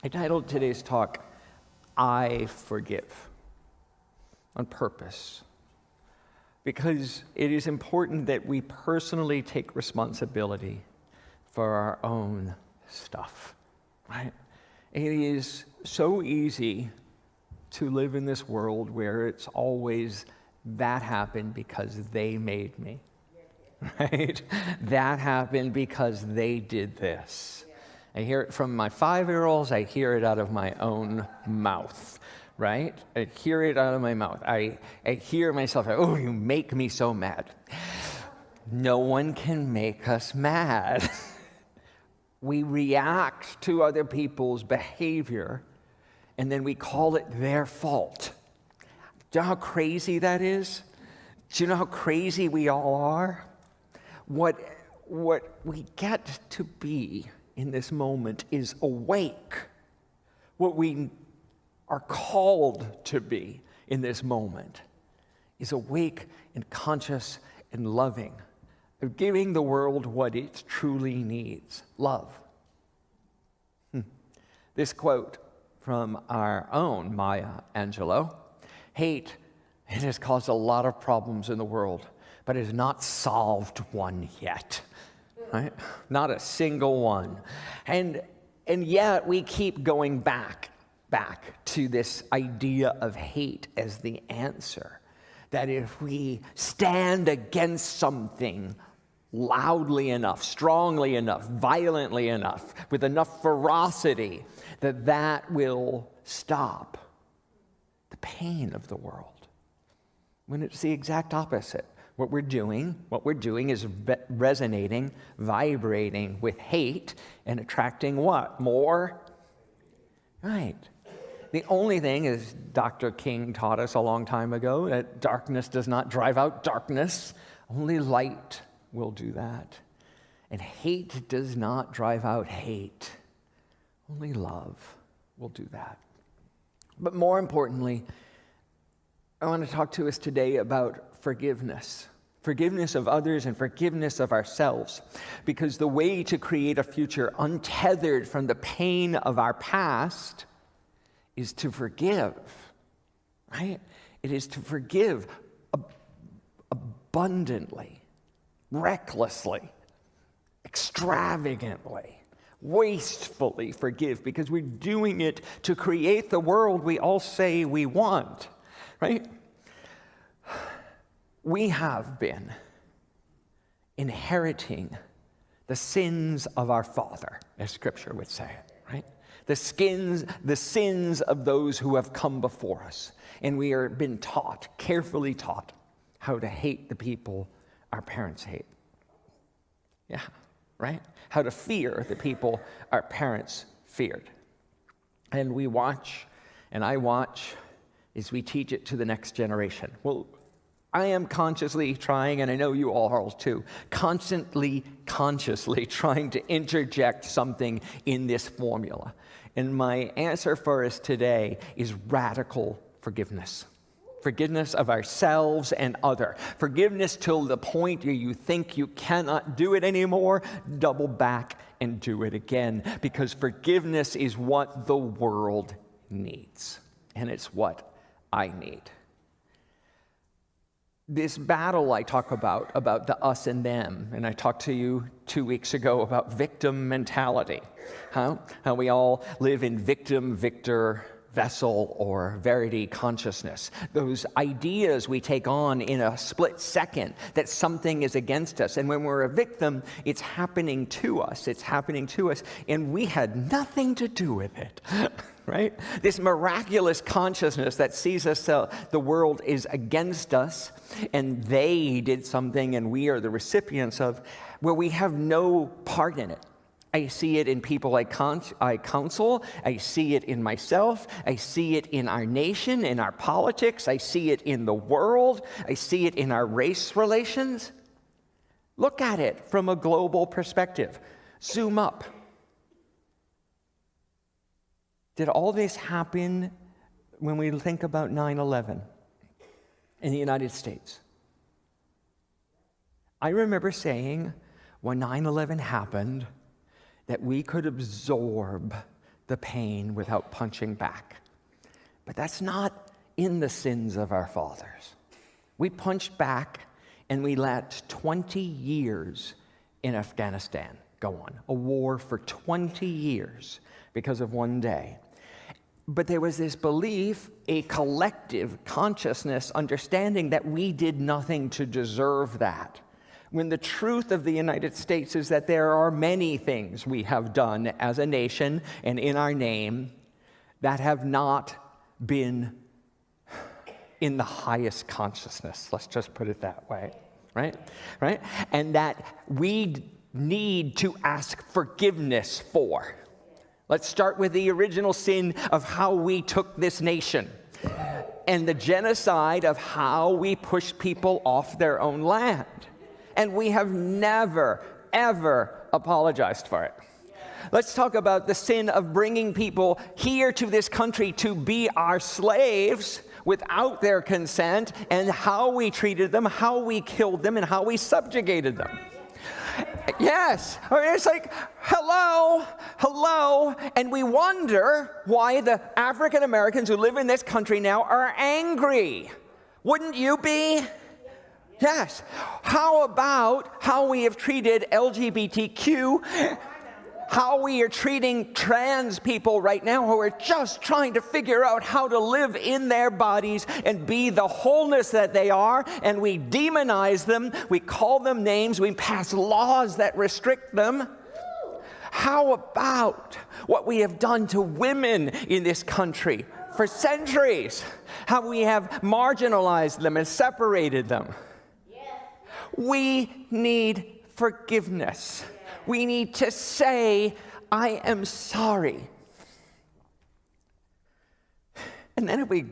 I titled today's talk, I Forgive, on purpose, because it is important that we personally take responsibility for our own stuff, right? It is so easy to live in this world where it's always, that happened because they made me, right? That happened because they did this. I hear it from my 5-year-olds. I hear it out of my own mouth, right? I hear it out of my mouth. I hear myself, oh, you make me so mad. No one can make us mad. We react to other people's behavior, and then we call it their fault. Do you know how crazy that is? Do you know how crazy we all are? What we get to be in this moment is awake. What we are called to be in this moment is awake and conscious and loving, of giving the world what it truly needs, love. This quote from our own Maya Angelou: hate, it has caused a lot of problems in the world, but it has not solved one yet. Right? Not a single one. And yet we keep going back to this idea of hate as the answer. That if we stand against something loudly enough, strongly enough, violently enough, with enough ferocity, that will stop the pain of the world. When it's the exact opposite. What we're doing is resonating, vibrating with hate and attracting what? More? Right. The only thing, as Dr. King taught us a long time ago, that darkness does not drive out darkness. Only light will do that. And hate does not drive out hate. Only love will do that. But more importantly, I want to talk to us today about forgiveness. Forgiveness of others and forgiveness of ourselves. Because the way to create a future untethered from the pain of our past is to forgive, right? It is to forgive abundantly, recklessly, extravagantly, wastefully forgive, because we're doing it to create the world we all say we want, right? We have been inheriting the sins of our father, as Scripture would say, right? The sins of those who have come before us. And we are been taught, carefully taught, how to hate the people our parents hate. Yeah, right? How to fear the people our parents feared. And we watch, and I watch, as we teach it to the next generation. Well, I am consciously trying, and I know you all are too, consciously trying to interject something in this formula. And my answer for us today is radical forgiveness. Forgiveness of ourselves and other. Forgiveness till the point where you think you cannot do it anymore, double back and do it again. Because forgiveness is what the world needs. And it's what I need. This battle I talk about the us and them, and I talked to you 2 weeks ago about victim mentality, how we all live in victim-victor vessel or verity consciousness. Those ideas we take on in a split second that something is against us, and when we're a victim, it's happening to us, and we had nothing to do with it. Right? This miraculous consciousness that sees us, the world is against us, and they did something, and we are the recipients of, where we have no part in it. I see it in people I counsel. I see it in myself. I see it in our nation, in our politics. I see it in the world. I see it in our race relations. Look at it from a global perspective. Zoom up. Did all this happen when we think about 9/11 in the United States? I remember saying when 9/11 happened that we could absorb the pain without punching back. But that's not in the sins of our fathers. We punched back and we let 20 years in Afghanistan go on, a war for 20 years because of one day. But there was this belief, a collective consciousness, understanding that we did nothing to deserve that. When the truth of the United States is that there are many things we have done as a nation and in our name that have not been in the highest consciousness. Let's just put it that way, right? And that we need to ask forgiveness for. Let's start with the original sin of how we took this nation and the genocide of how we pushed people off their own land. And we have never, ever apologized for it. Let's talk about the sin of bringing people here to this country to be our slaves without their consent, and how we treated them, how we killed them, and how we subjugated them. Yes, it's like, hello, and we wonder why the African Americans who live in this country now are angry. Wouldn't you be? Yes. How about how we have treated LGBTQ, how we are treating trans people right now who are just trying to figure out how to live in their bodies and be the wholeness that they are, and we demonize them, we call them names, we pass laws that restrict them. How about what we have done to women in this country for centuries? How we have marginalized them and separated them. We need forgiveness. We need to say, I am sorry. And then if we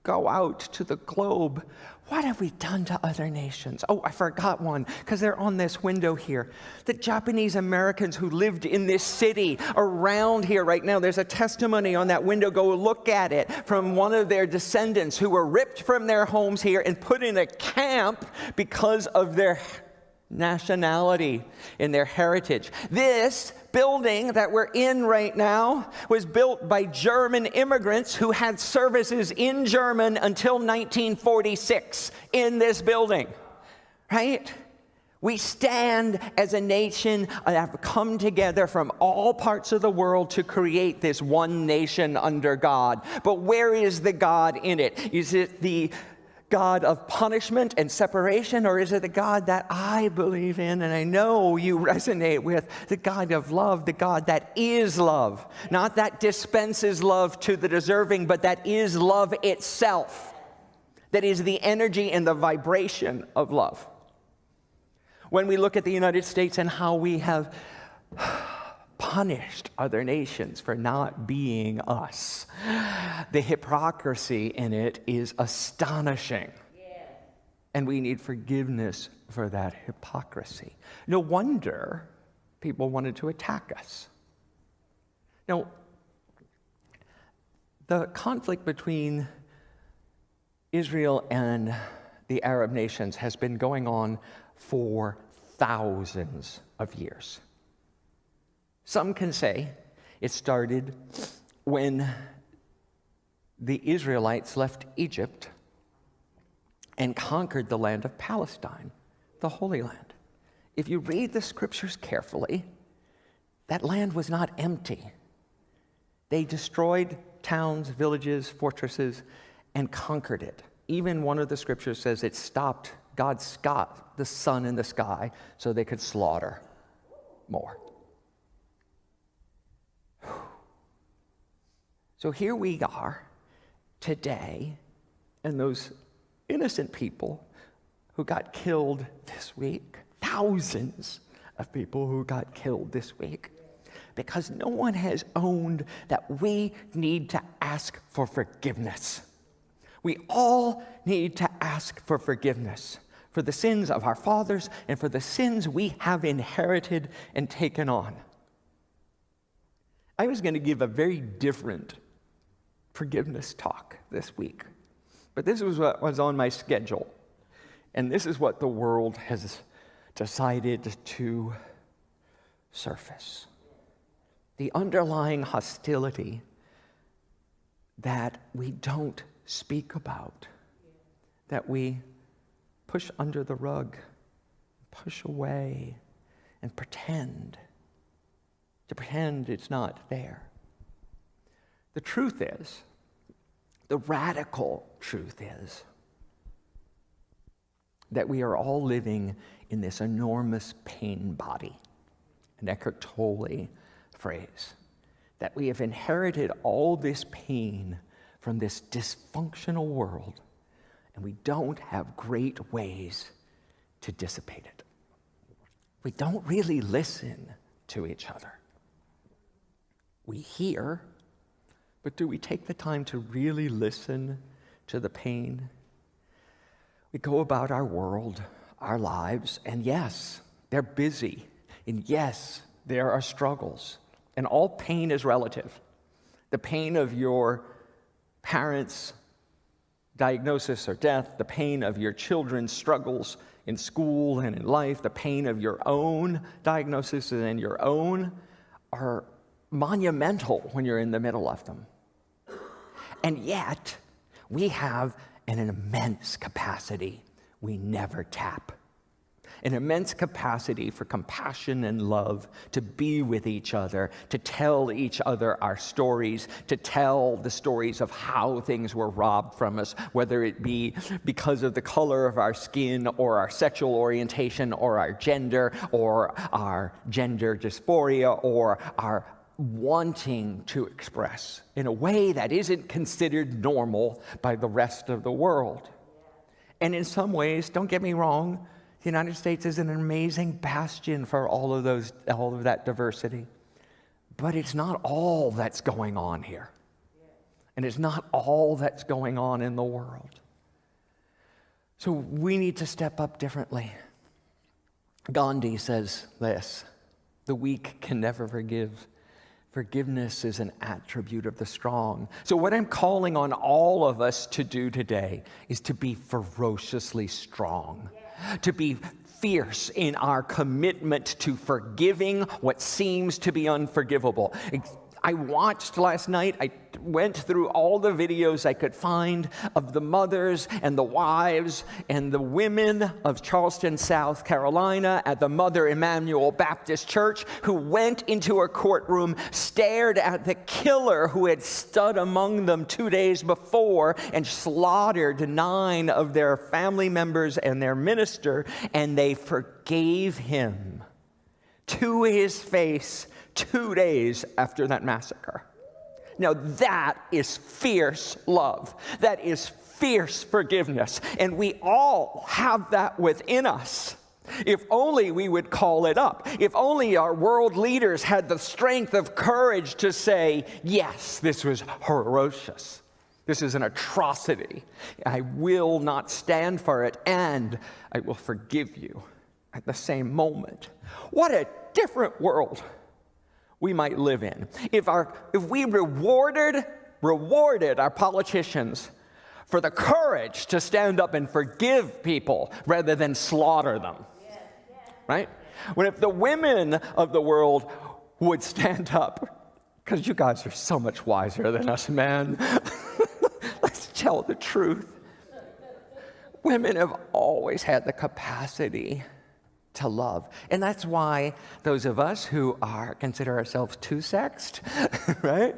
go out to the globe, what have we done to other nations? Oh, I forgot one, because they're on this window here. The Japanese Americans who lived in this city around here right now, there's a testimony on that window, go look at it, from one of their descendants who were ripped from their homes here and put in a camp because of their nationality and their heritage. This building that we're in right now was built by German immigrants who had services in German until 1946 in this building, right? We stand as a nation and have come together from all parts of the world to create this one nation under God. But where is the God in it? Is it the God of punishment and separation, or is it the God that I believe in and I know you resonate with, the God of love, the God that is love, not that dispenses love to the deserving, but that is love itself, that is the energy and the vibration of love. When we look at the United States and how we have punished other nations for not being us, the hypocrisy in it is astonishing. And we need forgiveness for that hypocrisy. No wonder people wanted to attack us. Now, the conflict between Israel and the Arab nations has been going on for thousands of years. Some can say it started when the Israelites left Egypt and conquered the land of Palestine, the Holy Land. If you read the scriptures carefully, that land was not empty. They destroyed towns, villages, fortresses, and conquered it. Even one of the scriptures says it stopped, God stopped the sun in the sky so they could slaughter more. So here we are today, and those innocent people who got killed this week, thousands of people who got killed this week, because no one has owned that we need to ask for forgiveness. We all need to ask for forgiveness for the sins of our fathers and for the sins we have inherited and taken on. I was going to give a very different forgiveness talk this week, but this was what was on my schedule, and this is what the world has decided to surface. the underlying hostility that we don't speak about, that we push under the rug, push away, and pretend it's not there. The truth is, the radical truth is, that we are all living in this enormous pain body, an Eckhart Tolle phrase, that we have inherited all this pain from this dysfunctional world, and we don't have great ways to dissipate it. We don't really listen to each other. We hear, but do we take the time to really listen to the pain? We go about our world, our lives, and yes, they're busy, and yes, there are struggles, and all pain is relative. The pain of your parents' diagnosis or death, the pain of your children's struggles in school and in life, the pain of your own diagnosis and your own are monumental when you're in the middle of them. And yet, we have an immense capacity we never tap. An immense capacity for compassion and love, to be with each other, to tell each other our stories, to tell the stories of how things were robbed from us, whether it be because of the color of our skin or our sexual orientation or our gender dysphoria or our wanting to express in a way that isn't considered normal by the rest of the world. And in some ways, don't get me wrong, the United States is an amazing bastion for all of that diversity. But it's not all that's going on here. And it's not all that's going on in the world. So we need to step up differently. Gandhi says this: the weak can never forgive. Forgiveness is an attribute of the strong. So what I'm calling on all of us to do today is to be ferociously strong, to be fierce in our commitment to forgiving what seems to be unforgivable. I watched last night, I went through all the videos I could find of the mothers and the wives and the women of Charleston, South Carolina at the Mother Emanuel Baptist Church who went into a courtroom, stared at the killer who had stood among them 2 days before and slaughtered 9 of their family members and their minister, and they forgave him to his face 2 days after that massacre. Now that is fierce love. That is fierce forgiveness. And we all have that within us. If only we would call it up. If only our world leaders had the strength of courage to say, yes, this was ferocious. This is an atrocity. I will not stand for it, and I will forgive you at the same moment. What a different world we might live in if we rewarded our politicians for the courage to stand up and forgive people rather than slaughter them. Right? If the women of the world would stand up, because you guys are so much wiser than us, man. Let's tell the truth. Women have always had the capacity to love. And that's why those of us who consider ourselves two-sexed, right?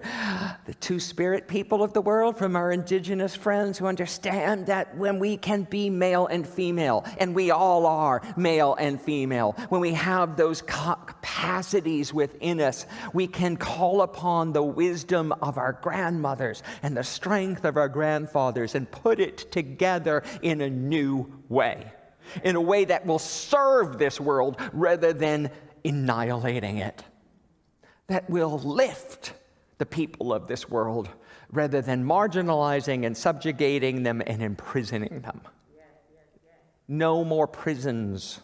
The two-spirit people of the world, from our indigenous friends who understand that when we can be male and female, and we all are male and female, when we have those capacities within us, we can call upon the wisdom of our grandmothers and the strength of our grandfathers and put it together in a new way. In a way that will serve this world rather than annihilating it. That will lift the people of this world rather than marginalizing and subjugating them and imprisoning them. No more prisons.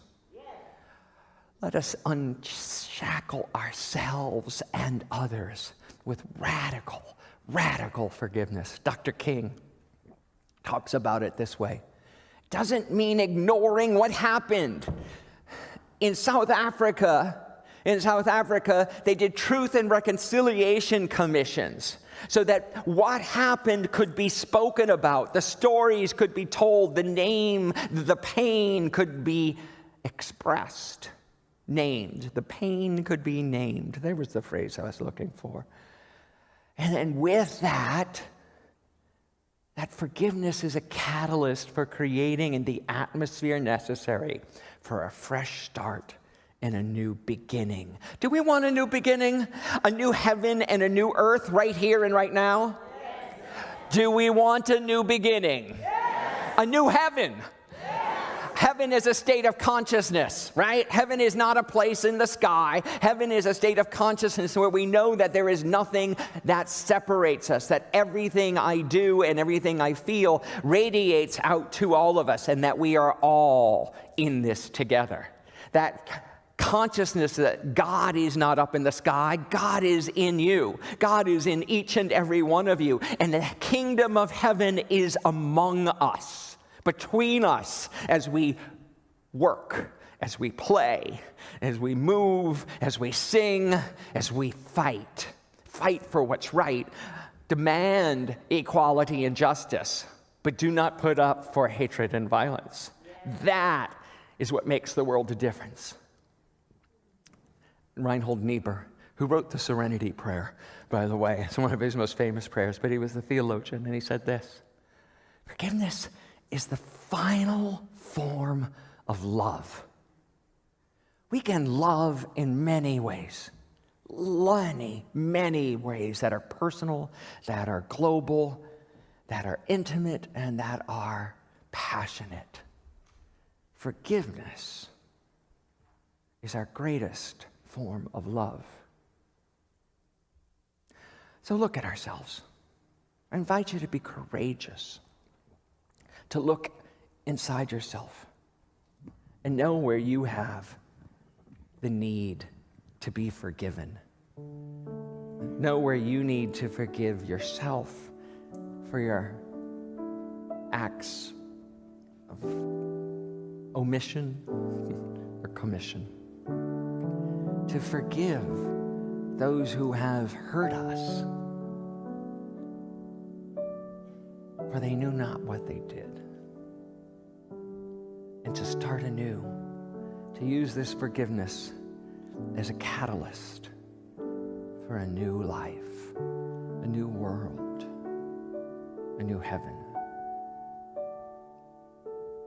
Let us unshackle ourselves and others with radical forgiveness. Dr. King talks about it this way. Doesn't mean ignoring what happened. In South Africa, In South Africa, they did truth and reconciliation commissions so that what happened could be spoken about, the stories could be told, the name, the pain could be expressed, named. The pain could be named. There was the phrase I was looking for. And then with that forgiveness is a catalyst for creating the atmosphere necessary for a fresh start and a new beginning. Do we want a new beginning? A new heaven and a new earth right here and right now? Yes. Do we want a new beginning? Yes. A new heaven? Heaven is a state of consciousness, right? Heaven is not a place in the sky. Heaven is a state of consciousness where we know that there is nothing that separates us, that everything I do and everything I feel radiates out to all of us, and that we are all in this together. That consciousness that God is not up in the sky, God is in you. God is in each and every one of you, and the kingdom of heaven is among us. Between us, as we work, as we play, as we move, as we sing, as we fight for what's right, demand equality and justice, but do not put up for hatred and violence. That is what makes the world a difference. Reinhold Niebuhr, who wrote the Serenity Prayer, by the way, it's one of his most famous prayers, but he was the theologian, and he said this: forgiveness is the final form of love. We can love in many ways, many ways that are personal, that are global, that are intimate, and that are passionate. Forgiveness is our greatest form of love. So look at ourselves. I invite you to be courageous, to look inside yourself and know where you have the need to be forgiven. Know where you need to forgive yourself for your acts of omission or commission. To forgive those who have hurt us, for they knew not what they did. And to start anew, to use this forgiveness as a catalyst for a new life, a new world, a new heaven.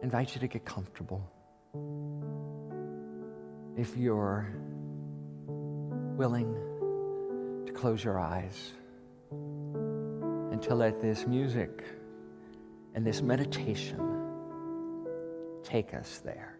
I invite you to get comfortable. If you're willing to close your eyes and to let this music and this meditation take us there.